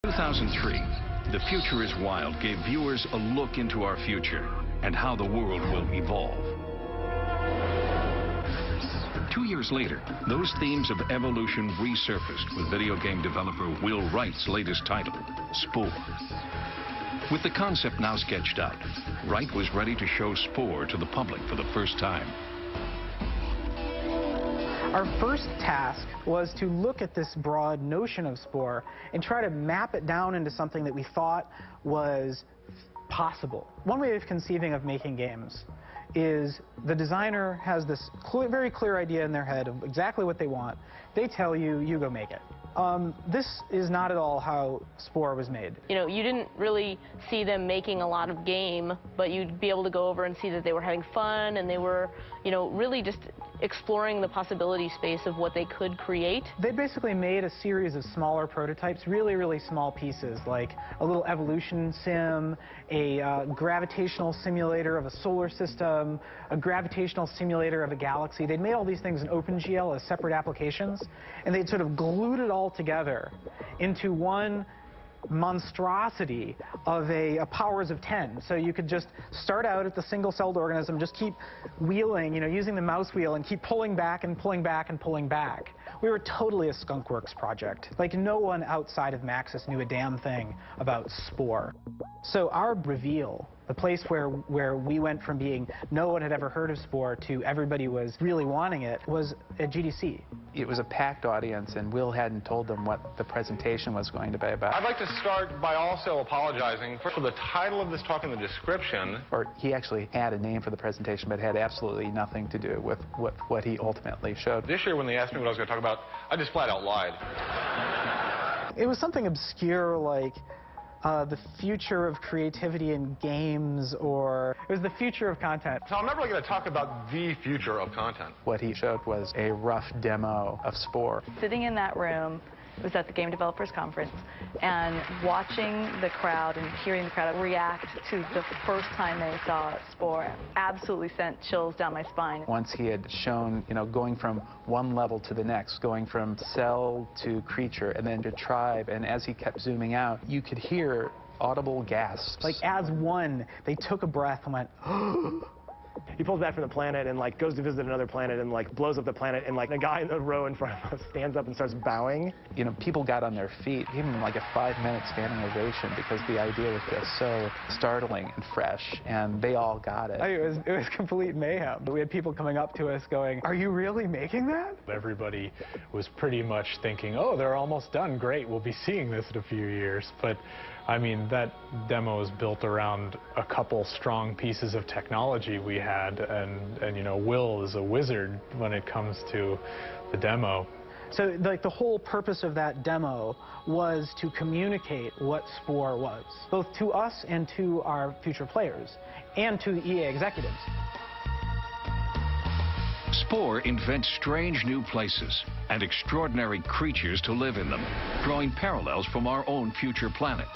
2003, The Future is Wild gave viewers a look into our future and how the world will evolve. 2 years later, those themes of evolution resurfaced with video game developer Will Wright's latest title, Spore. With the concept now sketched out, Wright was ready to show Spore to the public for the first time. Our first task was to look at this broad notion of Spore and try to map it down into something that we thought was possible. One way of conceiving of making games is the designer has this very clear idea in their head of exactly what they want. They tell you, you go make it. This is not at all how Spore was made. You know, you didn't really see them making a lot of game, but you'd be able to go over and see that they were having fun and they were, you know, really just exploring the possibility space of what they could create. They basically made a series of smaller prototypes, really small pieces, like a little evolution sim, a gravitational simulator of a solar system, a gravitational simulator of a galaxy. They'd made all these things in OpenGL as separate applications, and they'd sort of glued it all together into one monstrosity of a powers of 10. So you could just start out at the single-celled organism, just keep wheeling, you know, using the mouse wheel and keep pulling back and pulling back and pulling back. We were totally a skunkworks project. Like, no one outside of Maxis knew a damn thing about Spore. So our reveal, the place where we went from being no one had ever heard of Spore to everybody was really wanting it, was at GDC. It was a packed audience, and Will hadn't told them what the presentation was going to be about. I'd like to start by also apologizing for the title of this talk and the description. Or he actually had a name for the presentation, but had absolutely nothing to do with what he ultimately showed. This year, when they asked me what I was going to talk about, I just flat out lied. It was something obscure like the future of creativity in games, or it was the future of content. So I'm not really going to talk about the future of content. What he showed was a rough demo of Spore. Sitting in that room, it was at the Game Developers Conference, and watching the crowd and hearing the crowd react to the first time they saw Spore absolutely sent chills down my spine. Once he had shown, you know, going from one level to the next, going from cell to creature and then to tribe, and as he kept zooming out, you could hear audible gasps. Like, as one, they took a breath and went, He pulls back from the planet and like goes to visit another planet and like blows up the planet, and like the guy in the row in front of us stands up and starts bowing. You know, people got on their feet, gave him like a 5-minute standing ovation because the idea was just so startling and fresh, and they all got it. It was complete mayhem. We had people coming up to us going, "Are you really making that?" Everybody was pretty much thinking, oh, they're almost done, great, we'll be seeing this in a few years. But I mean, that demo is built around a couple strong pieces of technology we had, and you know, Will is a wizard when it comes to the demo. So like the whole purpose of that demo was to communicate what Spore was, both to us and to our future players, and to the EA executives. Spore invents strange new places and extraordinary creatures to live in them, drawing parallels from our own future planet.